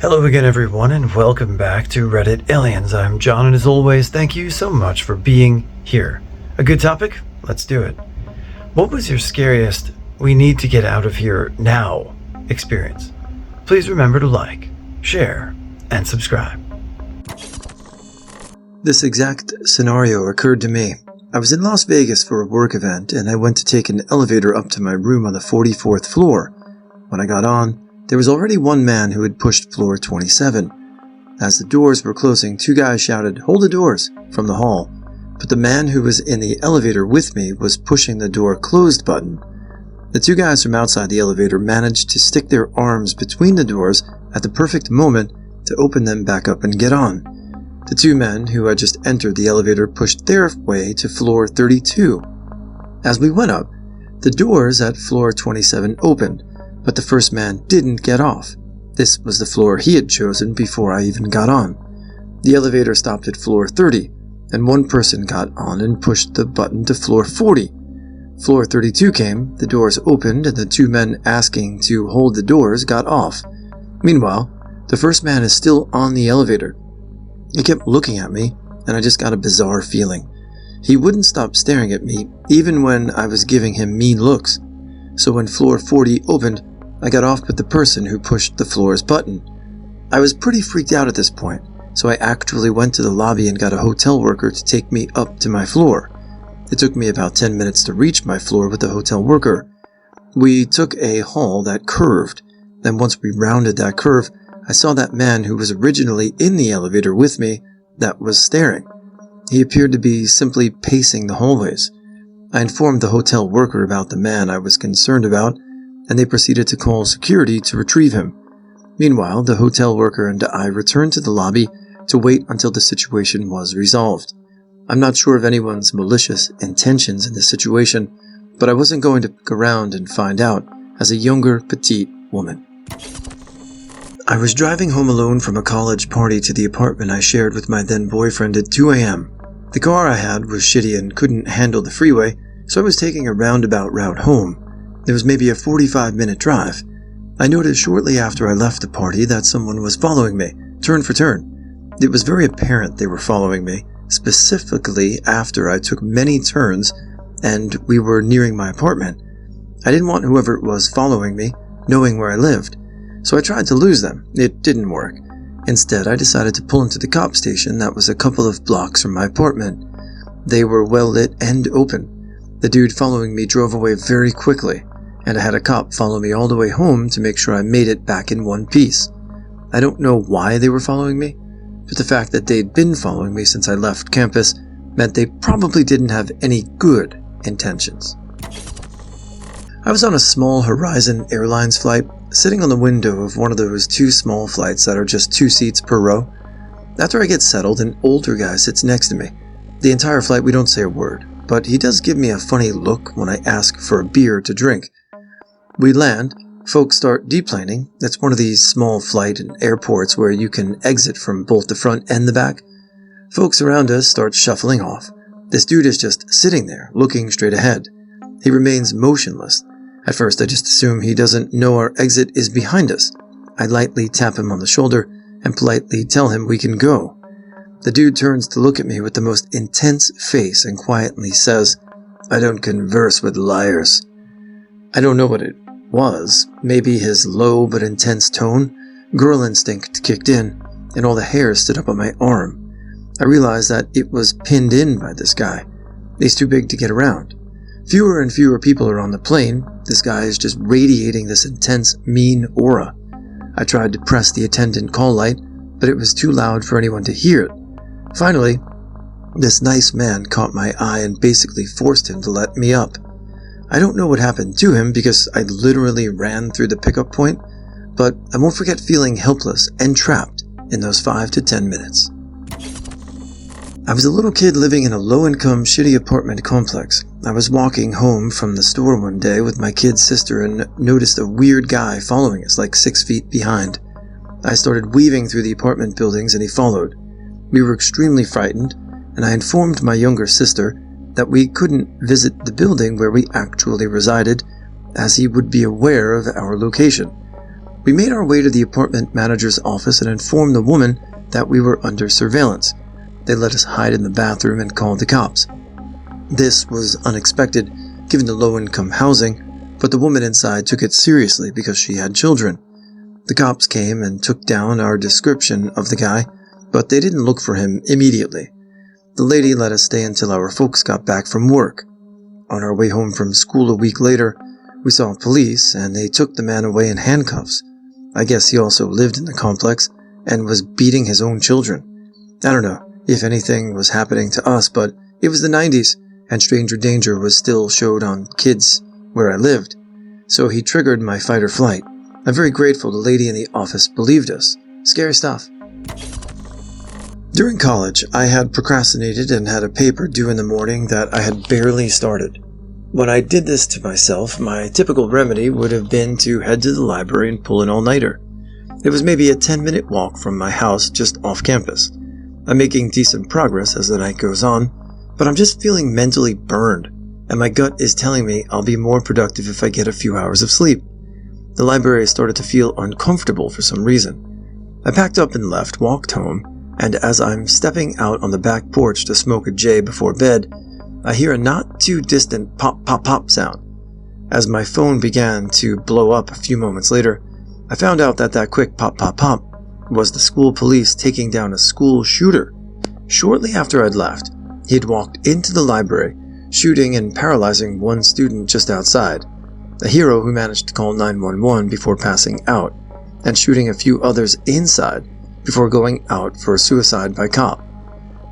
Hello again everyone and welcome back to Reddit Aliens. I'm John and as always, thank you so much for being here. A good topic? Let's do it. What was your scariest "we need to get out of here now" experience? Please remember to like, share, and subscribe. This exact scenario occurred to me. I was in Las Vegas for a work event and I went to take an elevator up to my room on the 44th floor. When I got on, there was already one man who had pushed floor 27. As the doors were closing, two guys shouted, "Hold the doors," from the hall. But the man who was in the elevator with me was pushing the door closed button. The two guys from outside the elevator managed to stick their arms between the doors at the perfect moment to open them back up and get on. The two men who had just entered the elevator pushed their way to floor 32. As we went up, the doors at floor 27 opened, but the first man didn't get off. This was the floor he had chosen before I even got on. The elevator stopped at floor 30, and one person got on and pushed the button to floor 40. Floor 32 came, the doors opened, and the two men asking to hold the doors got off. Meanwhile, the first man is still on the elevator. He kept looking at me, and I just got a bizarre feeling. He wouldn't stop staring at me, even when I was giving him mean looks. So when floor 40 opened, I got off with the person who pushed the floor's button. I was pretty freaked out at this point, so I actually went to the lobby and got a hotel worker to take me up to my floor. It took me about 10 minutes to reach my floor with the hotel worker. We took a hall that curved, then once we rounded that curve, I saw that man who was originally in the elevator with me that was staring. He appeared to be simply pacing the hallways. I informed the hotel worker about the man I was concerned about, and they proceeded to call security to retrieve him. Meanwhile, the hotel worker and I returned to the lobby to wait until the situation was resolved. I'm not sure of anyone's malicious intentions in this situation, but I wasn't going to look around and find out as a younger, petite woman. I was driving home alone from a college party to the apartment I shared with my then boyfriend at 2 a.m. The car I had was shitty and couldn't handle the freeway, so I was taking a roundabout route home. It was maybe a 45-minute drive. I noticed shortly after I left the party that someone was following me, turn for turn. It was very apparent they were following me, specifically after I took many turns and we were nearing my apartment. I didn't want whoever it was following me knowing where I lived, so I tried to lose them. It didn't work. Instead, I decided to pull into the cop station that was a couple of blocks from my apartment. They were well lit and open. The dude following me drove away very quickly, and I had a cop follow me all the way home to make sure I made it back in one piece. I don't know why they were following me, but the fact that they'd been following me since I left campus meant they probably didn't have any good intentions. I was on a small Horizon Airlines flight, sitting on the window of one of those two small flights that are just 2 seats per row. After I get settled, an older guy sits next to me. The entire flight we don't say a word, but he does give me a funny look when I ask for a beer to drink. We land, folks start deplaning. That's one of these small flight and airports where you can exit from both the front and the back. Folks around us start shuffling off. This dude is just sitting there, looking straight ahead. He remains motionless. At first I just assume he doesn't know our exit is behind us. I lightly tap him on the shoulder and politely tell him we can go. The dude turns to look at me with the most intense face and quietly says, "I don't converse with liars." I don't know what it was. Maybe his low but intense tone. Girl instinct kicked in, and all the hair stood up on my arm. I realized that it was pinned in by this guy. He's too big to get around. Fewer and fewer people are on the plane. This guy is just radiating this intense, mean aura. I tried to press the attendant call light, but it was too loud for anyone to hear it. Finally, this nice man caught my eye and basically forced him to let me up. I don't know what happened to him because I literally ran through the pickup point, but I won't forget feeling helpless and trapped in those 5 to 10 minutes. I was a little kid living in a low-income, shitty apartment complex. I was walking home from the store one day with my kid's sister and noticed a weird guy following us like 6 feet behind. I started weaving through the apartment buildings and he followed. We were extremely frightened, and I informed my younger sister that we couldn't visit the building where we actually resided, as he would be aware of our location. We made our way to the apartment manager's office and informed the woman that we were under surveillance. They let us hide in the bathroom and called the cops. This was unexpected, given the low-income housing, but the woman inside took it seriously because she had children. The cops came and took down our description of the guy, but they didn't look for him immediately. The lady let us stay until our folks got back from work. On our way home from school a week later, we saw police and they took the man away in handcuffs. I guess he also lived in the complex and was beating his own children. I don't know if anything was happening to us, but it was the 90s and stranger danger was still showed on kids where I lived. So he triggered my fight or flight. I'm very grateful the lady in the office believed us. Scary stuff. During college, I had procrastinated and had a paper due in the morning that I had barely started. When I did this to myself, my typical remedy would have been to head to the library and pull an all-nighter. It was maybe a 10-minute walk from my house just off campus. I'm making decent progress as the night goes on, but I'm just feeling mentally burned, and my gut is telling me I'll be more productive if I get a few hours of sleep. The library started to feel uncomfortable for some reason. I packed up and left, walked home, and as I'm stepping out on the back porch to smoke a J before bed, I hear a not too distant pop pop pop sound. As my phone began to blow up a few moments later, I found out that quick pop pop pop was the school police taking down a school shooter. Shortly after I'd left, he had walked into the library, shooting and paralyzing one student just outside, a hero who managed to call 911 before passing out, and shooting a few others inside before going out for a suicide by cop.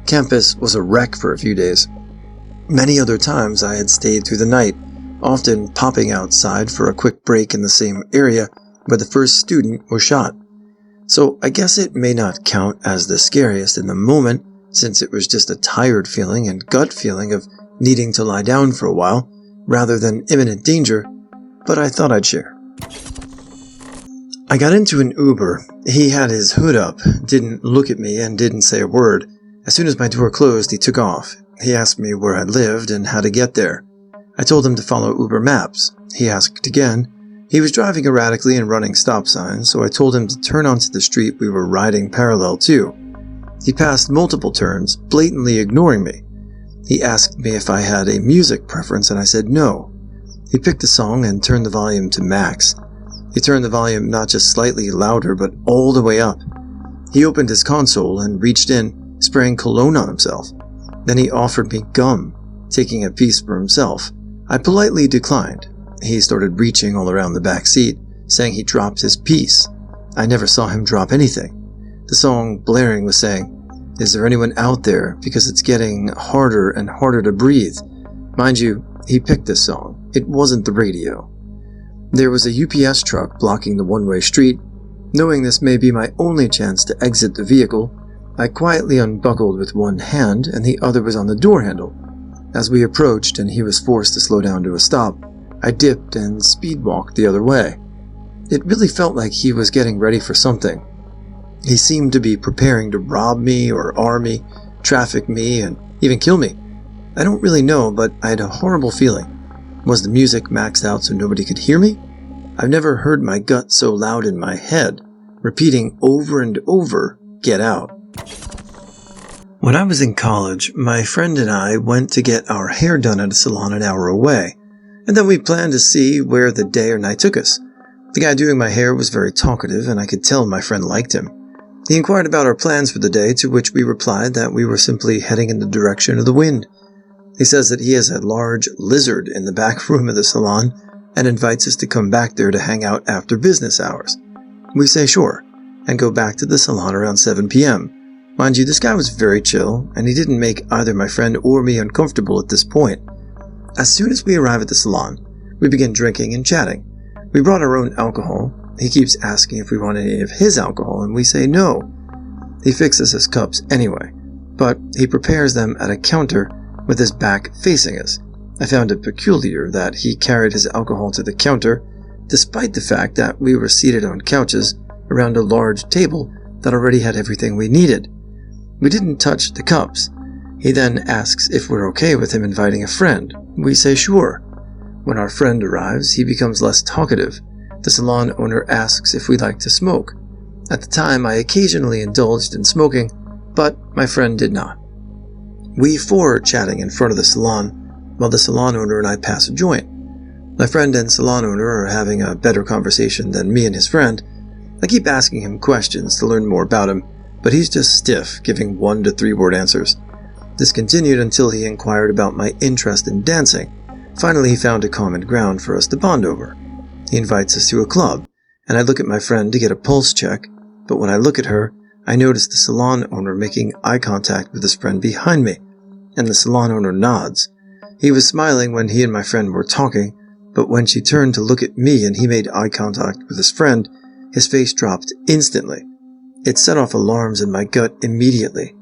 Campus was a wreck for a few days. Many other times I had stayed through the night, often popping outside for a quick break in the same area where the first student was shot. So I guess it may not count as the scariest in the moment, since it was just a tired feeling and gut feeling of needing to lie down for a while, rather than imminent danger, but I thought I'd share. I got into an Uber. He had his hood up, didn't look at me, and didn't say a word. As soon as my door closed, he took off. He asked me where I lived and how to get there. I told him to follow Uber Maps. He asked again. He was driving erratically and running stop signs, so I told him to turn onto the street we were riding parallel to. He passed multiple turns, blatantly ignoring me. He asked me if I had a music preference, and I said no. He picked a song and turned the volume to max. He turned the volume not just slightly louder, but all the way up. He opened his console and reached in, spraying cologne on himself. Then he offered me gum, taking a piece for himself. I politely declined. He started reaching all around the back seat, saying he dropped his piece. I never saw him drop anything. The song blaring was saying, "Is there anyone out there? Because it's getting harder and harder to breathe." Mind you, he picked this song. It wasn't the radio. There was a UPS truck blocking the one-way street. Knowing this may be my only chance to exit the vehicle, I quietly unbuckled with one hand and the other was on the door handle. As we approached and he was forced to slow down to a stop, I dipped and speed-walked the other way. It really felt like he was getting ready for something. He seemed to be preparing to rob me or arm me, traffic me, and even kill me. I don't really know, but I had a horrible feeling. Was the music maxed out so nobody could hear me? I've never heard my gut so loud in my head, repeating over and over, "Get out." When I was in college, my friend and I went to get our hair done at a salon an hour away, and then we planned to see where the day or night took us. The guy doing my hair was very talkative, and I could tell my friend liked him. He inquired about our plans for the day, to which we replied that we were simply heading in the direction of the wind. He says that he has a large lizard in the back room of the salon, and invites us to come back there to hang out after business hours. We say sure, and go back to the salon around 7 p.m. Mind you, this guy was very chill, and he didn't make either my friend or me uncomfortable at this point. As soon as we arrive at the salon, we begin drinking and chatting. We brought our own alcohol. He keeps asking if we want any of his alcohol, and we say no. He fixes his cups anyway, but he prepares them at a counter with his back facing us. I found it peculiar that he carried his alcohol to the counter, despite the fact that we were seated on couches around a large table that already had everything we needed. We didn't touch the cups. He then asks if we're okay with him inviting a friend. We say sure. When our friend arrives, he becomes less talkative. The salon owner asks if we like to smoke. At the time, I occasionally indulged in smoking, but my friend did not. We four are chatting in front of the salon, while the salon owner and I pass a joint. My friend and salon owner are having a better conversation than me and his friend. I keep asking him questions to learn more about him, but he's just stiff, giving 1 to 3 word answers. This continued until he inquired about my interest in dancing. Finally, he found a common ground for us to bond over. He invites us to a club, and I look at my friend to get a pulse check, but when I look at her, I notice the salon owner making eye contact with his friend behind me, and the salon owner nods. He was smiling when he and my friend were talking, but when she turned to look at me and he made eye contact with his friend, his face dropped instantly. It set off alarms in my gut immediately.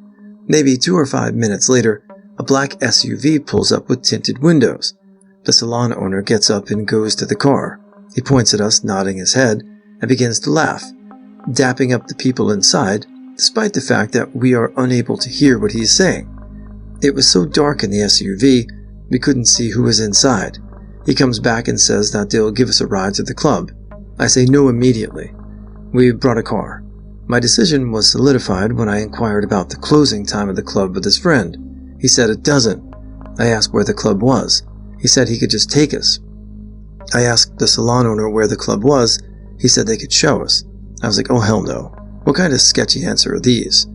Maybe 2 or 5 minutes later, a black SUV pulls up with tinted windows. The salon owner gets up and goes to the car. He points at us, nodding his head, and begins to laugh, dapping up the people inside, despite the fact that we are unable to hear what he's saying. It was so dark in the SUV, we couldn't see who was inside. He comes back and says that they'll give us a ride to the club. I say no immediately. We brought a car. My decision was solidified when I inquired about the closing time of the club with his friend. He said it doesn't. I asked where the club was. He said he could just take us. I asked the salon owner where the club was. He said they could show us. I was like, oh hell no. What kind of sketchy answer are these?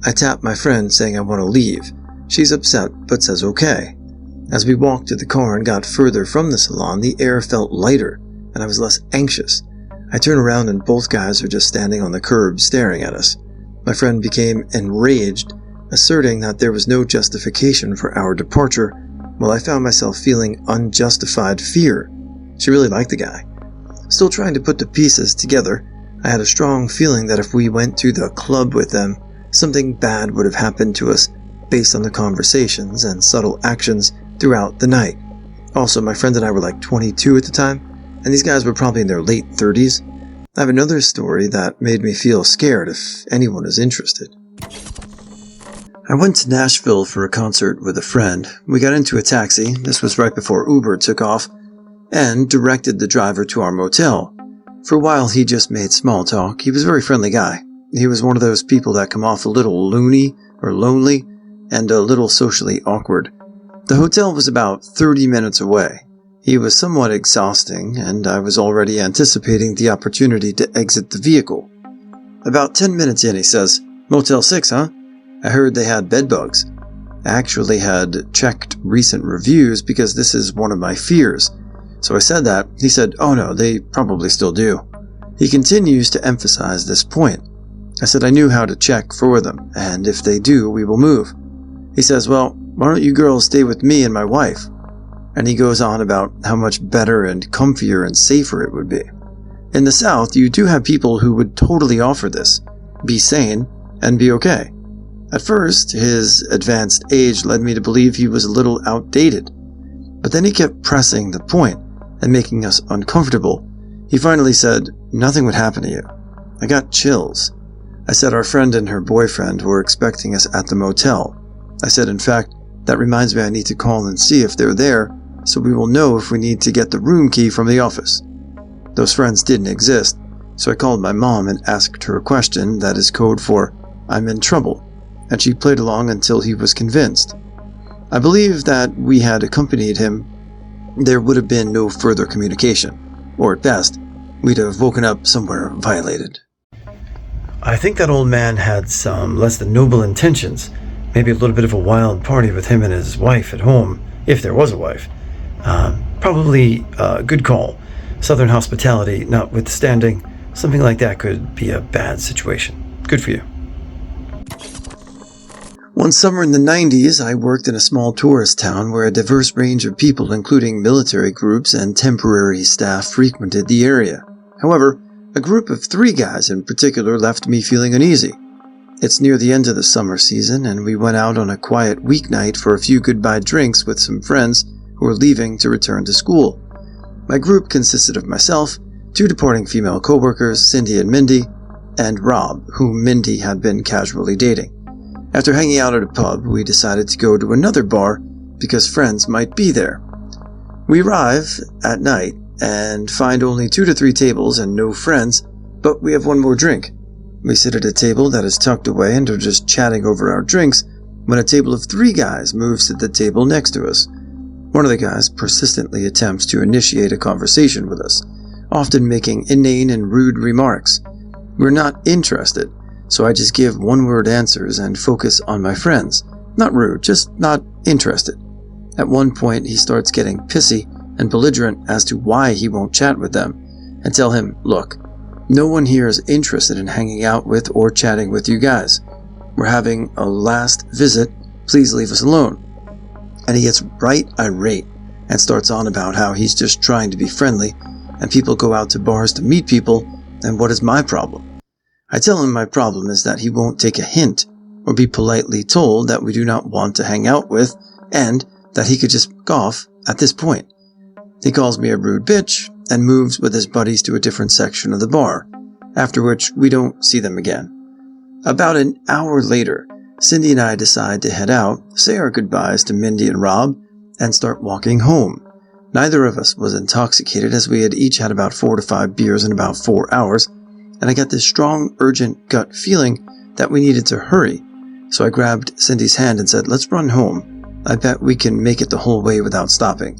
I tapped my friend saying I want to leave. She's upset but says okay. As we walked to the car and got further from the salon, the air felt lighter and I was less anxious. I turn around and both guys are just standing on the curb staring at us. My friend became enraged, asserting that there was no justification for our departure, while I found myself feeling unjustified fear. She really liked the guy. Still trying to put the pieces together, I had a strong feeling that if we went to the club with them, something bad would have happened to us based on the conversations and subtle actions throughout the night. Also, my friend and I were like 22 at the time, and these guys were probably in their late 30s. I have another story that made me feel scared if anyone is interested. I went to Nashville for a concert with a friend. We got into a taxi, this was right before Uber took off, and directed the driver to our motel. For a while he just made small talk. He was a very friendly guy. He was one of those people that come off a little loony or lonely and a little socially awkward. The hotel was about 30 minutes away. He was somewhat exhausting, and I was already anticipating the opportunity to exit the vehicle. About 10 minutes in, he says, "Motel 6, huh? I heard they had bed bugs." I actually had checked recent reviews because this is one of my fears. So I said that. He said, "Oh no, they probably still do." He continues to emphasize this point. I said I knew how to check for them, and if they do, we will move. He says, "Well, why don't you girls stay with me and my wife?" And he goes on about how much better and comfier and safer it would be. In the South, you do have people who would totally offer this, be sane, and be okay. At first, his advanced age led me to believe he was a little outdated. But then he kept pressing the point and making us uncomfortable. He finally said, "Nothing would happen to you." I got chills. I said our friend and her boyfriend were expecting us at the motel. I said, in fact, that reminds me I need to call and see if they're there, so we will know if we need to get the room key from the office. Those friends didn't exist, so I called my mom and asked her a question that is code for "I'm in trouble," and she played along until he was convinced. I believe that we had accompanied him. There would have been no further communication, or at best, we'd have woken up somewhere violated. I think that old man had some less than noble intentions. Maybe a little bit of a wild party with him and his wife at home, if there was a wife. Probably a good call. Southern hospitality notwithstanding, something like that could be a bad situation. Good for you. One summer in the 90s, I worked in a small tourist town where a diverse range of people, including military groups and temporary staff, frequented the area. However, a group of 3 guys in particular left me feeling uneasy. It's near the end of the summer season, and we went out on a quiet weeknight for a few goodbye drinks with some friends who were leaving to return to school. My group consisted of myself, 2 departing female coworkers, Cindy and Mindy, and Rob, whom Mindy had been casually dating. After hanging out at a pub, we decided to go to another bar because friends might be there. We arrive at night, and find only 2 to 3 tables and no friends, but we have one more drink. We sit at a table that is tucked away and are just chatting over our drinks when a table of 3 guys moves to the table next to us. One of the guys persistently attempts to initiate a conversation with us, often making inane and rude remarks. We're not interested, so I just give one-word answers and focus on my friends. Not rude, just not interested. At one point, he starts getting pissy and belligerent as to why he won't chat with them, and tell him, "Look, no one here is interested in hanging out with or chatting with you guys. We're having a last visit, please leave us alone." And he gets right irate and starts on about how he's just trying to be friendly, and people go out to bars to meet people, and what is my problem? I tell him my problem is that he won't take a hint or be politely told that we do not want to hang out with, and that he could just scoff at this point. He calls me a rude bitch and moves with his buddies to a different section of the bar, after which we don't see them again. About an hour later, Cindy and I decide to head out, say our goodbyes to Mindy and Rob, and start walking home. Neither of us was intoxicated, as we had each had about 4 to 5 beers in about 4 hours, and I got this strong, urgent gut feeling that we needed to hurry. So I grabbed Cindy's hand and said, "Let's run home. I bet we can make it the whole way without stopping."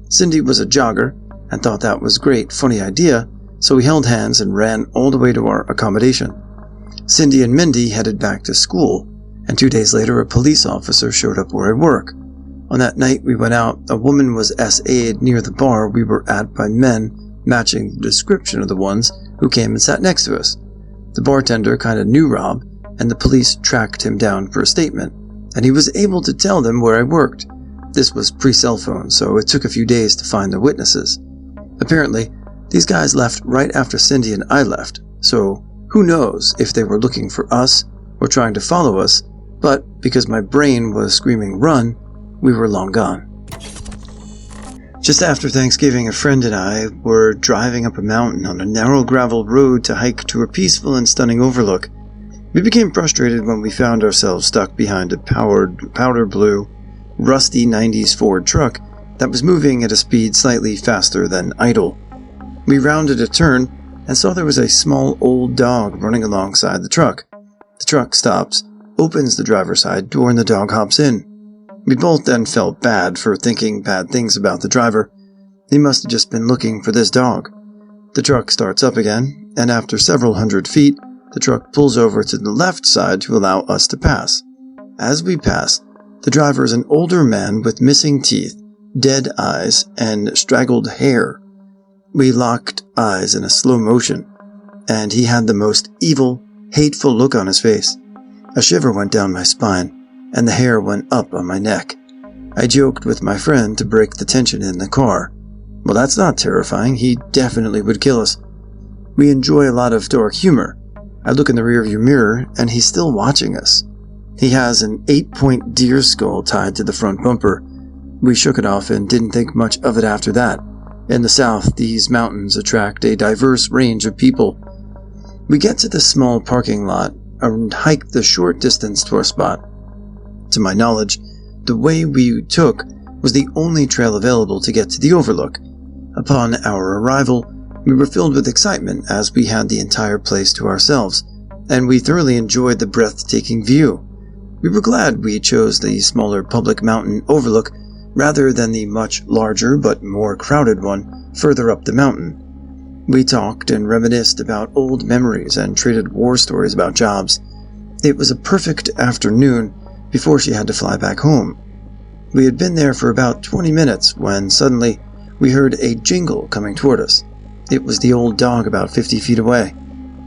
Cindy was a jogger and thought that was a great, funny idea, so we held hands and ran all the way to our accommodation. Cindy and Mindy headed back to school, and 2 days later a police officer showed up where I work. On that night we went out, a woman was SA'd near the bar we were at by men matching the description of the ones who came and sat next to us. The bartender kinda knew Rob, and the police tracked him down for a statement, and he was able to tell them where I worked. This was pre-cell phone, so it took a few days to find the witnesses. Apparently, these guys left right after Cindy and I left, so who knows if they were looking for us or trying to follow us, but because my brain was screaming run, we were long gone. Just after Thanksgiving, a friend and I were driving up a mountain on a narrow gravel road to hike to a peaceful and stunning overlook. We became frustrated when we found ourselves stuck behind a powder blue, rusty 90s Ford truck that was moving at a speed slightly faster than idle. We rounded a turn and saw there was a small old dog running alongside the truck. The truck stops, opens the driver's side door, and the dog hops in. We both then felt bad for thinking bad things about the driver. He must have just been looking for this dog. The truck starts up again, and after several hundred feet, the truck pulls over to the left side to allow us to pass. As we pass, the driver is an older man with missing teeth, dead eyes, and straggled hair. We locked eyes in a slow motion, and he had the most evil, hateful look on his face. A shiver went down my spine, and the hair went up on my neck. I joked with my friend to break the tension in the car. Well, that's not terrifying. He definitely would kill us. We enjoy a lot of dark humor. I look in the rearview mirror, and he's still watching us. He has an 8-point deer skull tied to the front bumper. We shook it off and didn't think much of it after that. In the south, these mountains attract a diverse range of people. We get to the small parking lot and hike the short distance to our spot. To my knowledge, the way we took was the only trail available to get to the overlook. Upon our arrival, we were filled with excitement as we had the entire place to ourselves, and we thoroughly enjoyed the breathtaking view. We were glad we chose the smaller public mountain overlook rather than the much larger but more crowded one further up the mountain. We talked and reminisced about old memories and traded war stories about jobs. It was a perfect afternoon before she had to fly back home. We had been there for about 20 minutes when suddenly we heard a jingle coming toward us. It was the old dog about 50 feet away.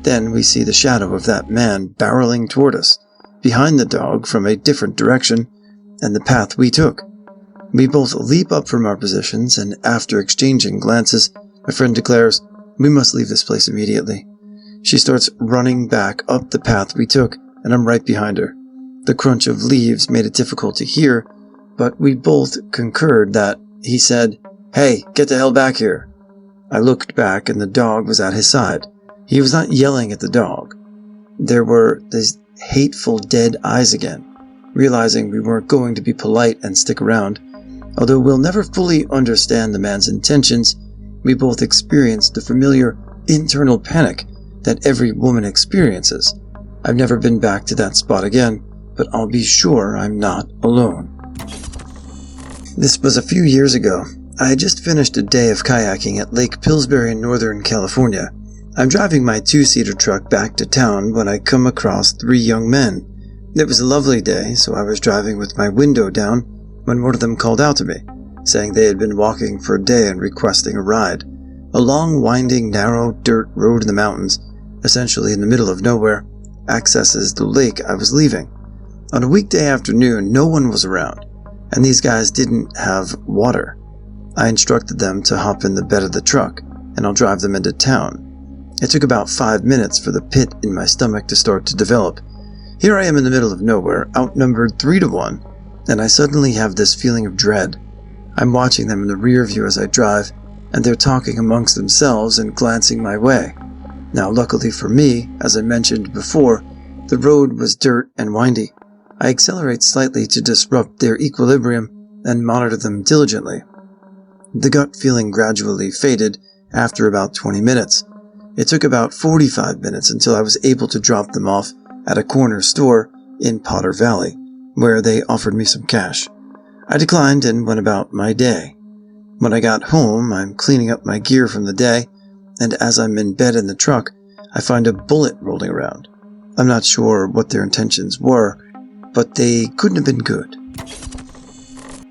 Then we see the shadow of that man barreling toward us, behind the dog from a different direction, and the path we took. We both leap up from our positions, and after exchanging glances, my friend declares, "We must leave this place immediately." She starts running back up the path we took, and I'm right behind her. The crunch of leaves made it difficult to hear, but we both concurred that he said, "Hey, get the hell back here." I looked back, and the dog was at his side. He was not yelling at the dog. There were these hateful dead eyes again. Realizing we weren't going to be polite and stick around, although we'll never fully understand the man's intentions, We both experienced the familiar internal panic that every woman experiences. I've never been back to that spot again, but I'll be sure I'm not alone. This was a few years ago. I had just finished a day of kayaking at Lake Pillsbury in Northern California. I'm driving my two-seater truck back to town when I come across 3 young men. It was a lovely day, so I was driving with my window down when one of them called out to me, saying they had been walking for a day and requesting a ride. A long, winding, narrow dirt road in the mountains, essentially in the middle of nowhere, accesses the lake I was leaving. On a weekday afternoon, no one was around, and these guys didn't have water. I instructed them to hop in the bed of the truck, and I'll drive them into town. It took about 5 minutes for the pit in my stomach to start to develop. Here I am in the middle of nowhere, outnumbered 3-1, and I suddenly have this feeling of dread. I'm watching them in the rear view as I drive, and they're talking amongst themselves and glancing my way. Now, luckily for me, as I mentioned before, the road was dirt and windy. I accelerate slightly to disrupt their equilibrium and monitor them diligently. The gut feeling gradually faded after about 20 minutes. It took about 45 minutes until I was able to drop them off at a corner store in Potter Valley, where they offered me some cash. I declined and went about my day. When I got home, I'm cleaning up my gear from the day, and as I'm in bed in the truck, I find a bullet rolling around. I'm not sure what their intentions were, but they couldn't have been good.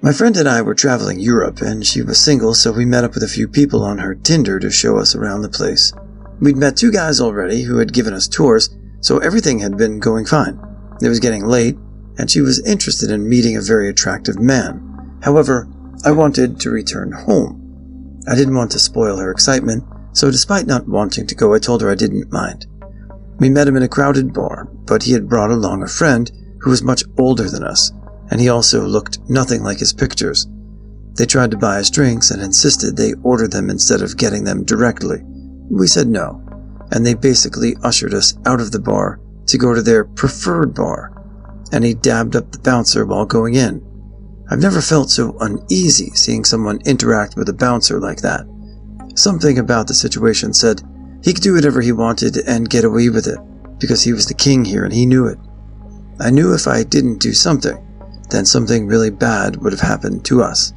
My friend and I were traveling Europe, and she was single, so we met up with a few people on her Tinder to show us around the place. We'd met 2 guys already who had given us tours, so everything had been going fine. It was getting late, and she was interested in meeting a very attractive man. However, I wanted to return home. I didn't want to spoil her excitement, so despite not wanting to go, I told her I didn't mind. We met him in a crowded bar, but he had brought along a friend who was much older than us, and he also looked nothing like his pictures. They tried to buy us drinks and insisted they order them instead of getting them directly. We said no, and they basically ushered us out of the bar to go to their preferred bar, and he dabbed up the bouncer while going in. I've never felt so uneasy seeing someone interact with a bouncer like that. Something about the situation said he could do whatever he wanted and get away with it, because he was the king here and he knew it. I knew if I didn't do something, then something really bad would have happened to us.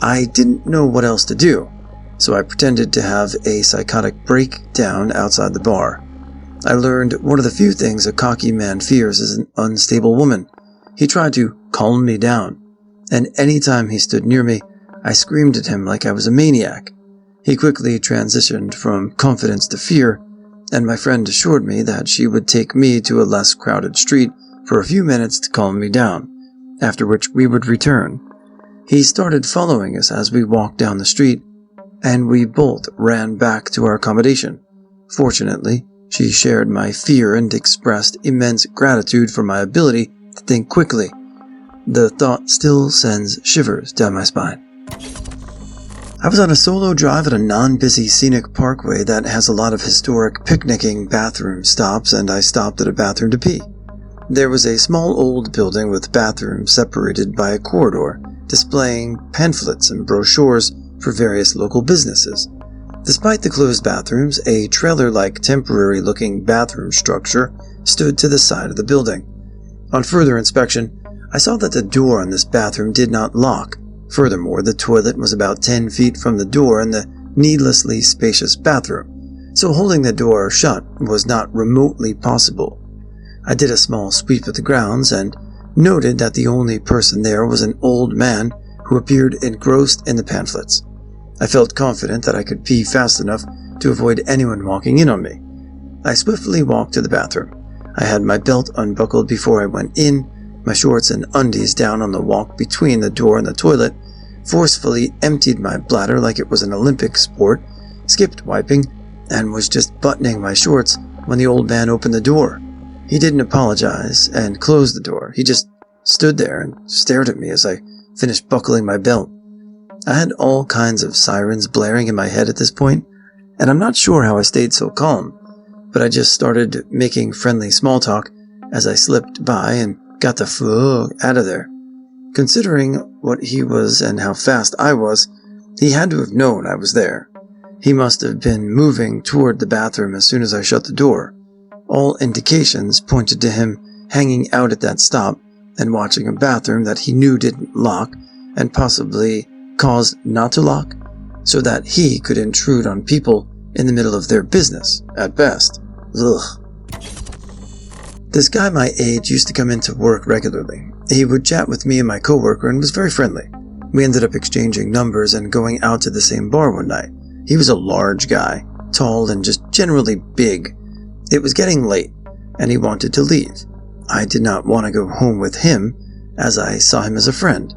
I didn't know what else to do, so I pretended to have a psychotic breakdown outside the bar. I learned one of the few things a cocky man fears is an unstable woman. He tried to calm me down, and any time he stood near me, I screamed at him like I was a maniac. He quickly transitioned from confidence to fear, and my friend assured me that she would take me to a less crowded street for a few minutes to calm me down, after which we would return. He started following us as we walked down the street, and we both ran back to our accommodation. Fortunately, she shared my fear and expressed immense gratitude for my ability to think quickly. The thought still sends shivers down my spine. I was on a solo drive at a non-busy scenic parkway that has a lot of historic picnicking bathroom stops, and I stopped at a bathroom to pee. There was a small old building with bathrooms separated by a corridor, displaying pamphlets and brochures for various local businesses. Despite the closed bathrooms, a trailer-like temporary-looking bathroom structure stood to the side of the building. On further inspection, I saw that the door on this bathroom did not lock. Furthermore, the toilet was about 10 feet from the door in the needlessly spacious bathroom, so holding the door shut was not remotely possible. I did a small sweep of the grounds and noted that the only person there was an old man who appeared engrossed in the pamphlets. I felt confident that I could pee fast enough to avoid anyone walking in on me. I swiftly walked to the bathroom. I had my belt unbuckled before I went in, my shorts and undies down on the walk between the door and the toilet, forcefully emptied my bladder like it was an Olympic sport, skipped wiping, and was just buttoning my shorts when the old man opened the door. He didn't apologize and close the door. He just stood there and stared at me as I finished buckling my belt. I had all kinds of sirens blaring in my head at this point, and I'm not sure how I stayed so calm, but I just started making friendly small talk as I slipped by and got the fuck out of there. Considering what he was and how fast I was, he had to have known I was there. He must have been moving toward the bathroom as soon as I shut the door. All indications pointed to him hanging out at that stop and watching a bathroom that he knew didn't lock and possibly caused not to lock, so that he could intrude on people in the middle of their business, at best. Ugh. This guy my age used to come into work regularly. He would chat with me and my coworker and was very friendly. We ended up exchanging numbers and going out to the same bar one night. He was a large guy, tall and just generally big. It was getting late, and he wanted to leave. I did not want to go home with him, as I saw him as a friend.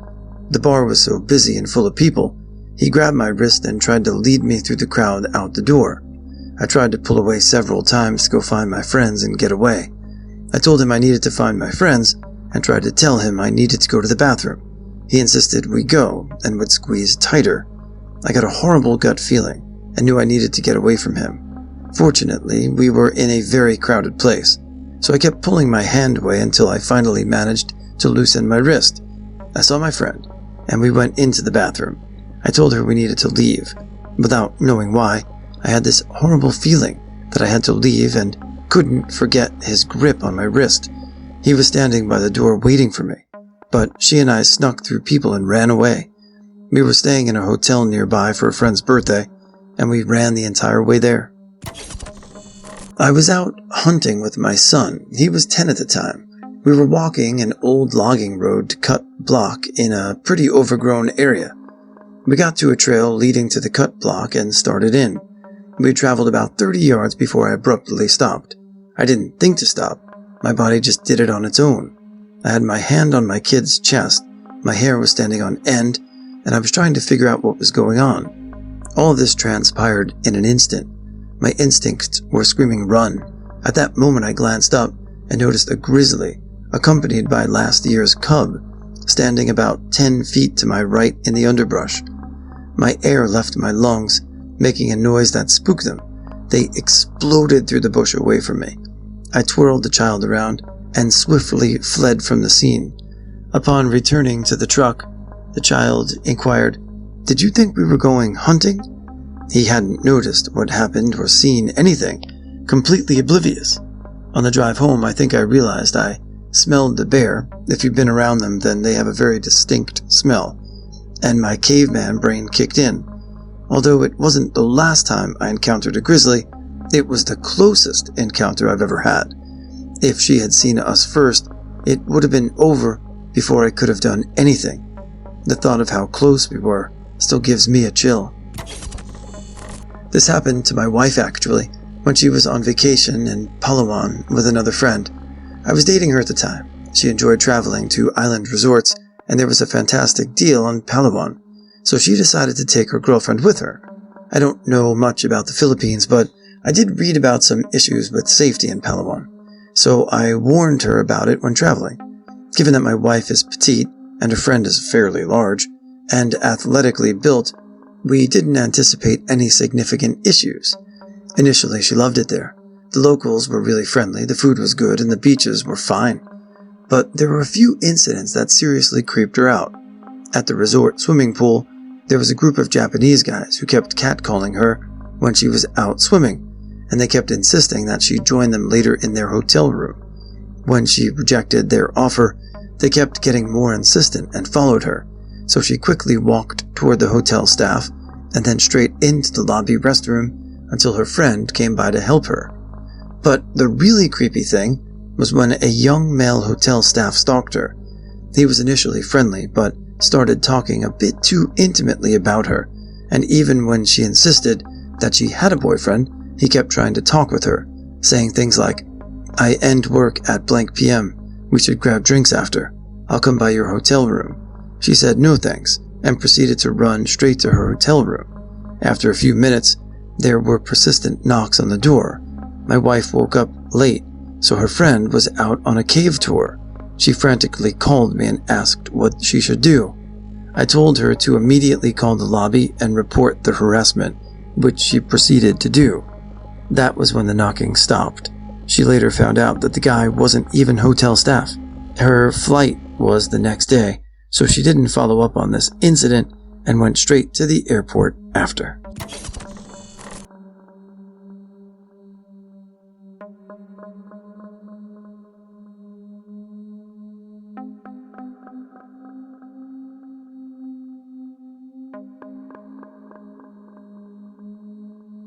The bar was so busy and full of people. He grabbed my wrist and tried to lead me through the crowd out the door. I tried to pull away several times to go find my friends and get away. I told him I needed to find my friends and tried to tell him I needed to go to the bathroom. He insisted we go and would squeeze tighter. I got a horrible gut feeling and knew I needed to get away from him. Fortunately, we were in a very crowded place, so I kept pulling my hand away until I finally managed to loosen my wrist. I saw my friend, and we went into the bathroom. I told her we needed to leave. Without knowing why, I had this horrible feeling that I had to leave and couldn't forget his grip on my wrist. He was standing by the door waiting for me, but she and I snuck through people and ran away. We were staying in a hotel nearby for a friend's birthday, and we ran the entire way there. I was out hunting with my son. He was 10 at the time. We were walking an old logging road to cut block in a pretty overgrown area. We got to a trail leading to the cut block and started in. We had traveled about 30 yards before I abruptly stopped. I didn't think to stop. My body just did it on its own. I had my hand on my kid's chest. My hair was standing on end, and I was trying to figure out what was going on. All of this transpired in an instant. My instincts were screaming, "Run!" At that moment I glanced up and noticed a grizzly, accompanied by last year's cub, standing about 10 feet to my right in the underbrush. My air left my lungs, making a noise that spooked them. They exploded through the bush away from me. I twirled the child around and swiftly fled from the scene. Upon returning to the truck, the child inquired, "Did you think we were going hunting?" He hadn't noticed what happened or seen anything, completely oblivious. On the drive home, I think I realized I smelled the bear. If you've been around them, then they have a very distinct smell. And my caveman brain kicked in. Although it wasn't the last time I encountered a grizzly, it was the closest encounter I've ever had. If she had seen us first, it would have been over before I could have done anything. The thought of how close we were still gives me a chill. This happened to my wife actually, when she was on vacation in Palawan with another friend. I was dating her at the time. She enjoyed traveling to island resorts, and there was a fantastic deal on Palawan, so she decided to take her girlfriend with her. I don't know much about the Philippines, but I did read about some issues with safety in Palawan, so I warned her about it when traveling. Given that my wife is petite, and her friend is fairly large, and athletically built, we didn't anticipate any significant issues. Initially, she loved it there. The locals were really friendly, the food was good, and the beaches were fine. But there were a few incidents that seriously creeped her out. At the resort swimming pool, there was a group of Japanese guys who kept catcalling her when she was out swimming, and they kept insisting that she join them later in their hotel room. When she rejected their offer, they kept getting more insistent and followed her, so she quickly walked toward the hotel staff and then straight into the lobby restroom until her friend came by to help her. But the really creepy thing was when a young male hotel staff stalked her. He was initially friendly, but started talking a bit too intimately about her, and even when she insisted that she had a boyfriend, he kept trying to talk with her, saying things like, "I end work at blank PM. We should grab drinks after. I'll come by your hotel room." She said no thanks, and proceeded to run straight to her hotel room. After a few minutes, there were persistent knocks on the door. My wife woke up late, so her friend was out on a cave tour. She frantically called me and asked what she should do. I told her to immediately call the lobby and report the harassment, which she proceeded to do. That was when the knocking stopped. She later found out that the guy wasn't even hotel staff. Her flight was the next day, so she didn't follow up on this incident and went straight to the airport after.